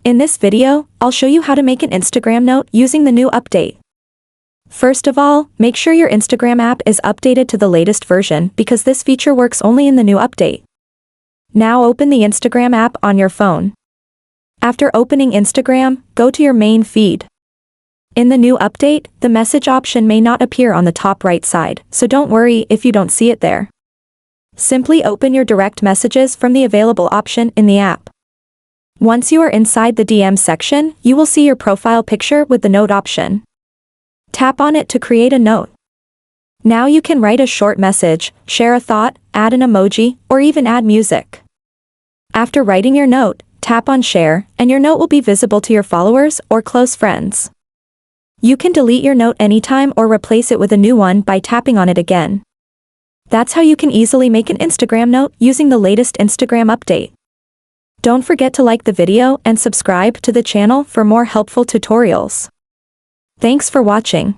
In this video, I'll show you how to make an Instagram note using the new update. First of all, make sure your Instagram app is updated to the latest version because this feature works only in the new update. Now open the Instagram app on your phone. After opening Instagram, go to your main feed. In the new update, the message option may not appear on the top right side, so don't worry if you don't see it there. Simply open your direct messages from the available option in the app. Once you are inside the DM section, you will see your profile picture with the note option. Tap on it to create a note. Now you can write a short message, share a thought, add an emoji, or even add music. After writing your note, tap on share, and your note will be visible to your followers or close friends. You can delete your note anytime or replace it with a new one by tapping on it again. That's how you can easily make an Instagram note using the latest Instagram update. Don't forget to like the video and subscribe to the channel for more helpful tutorials. Thanks for watching.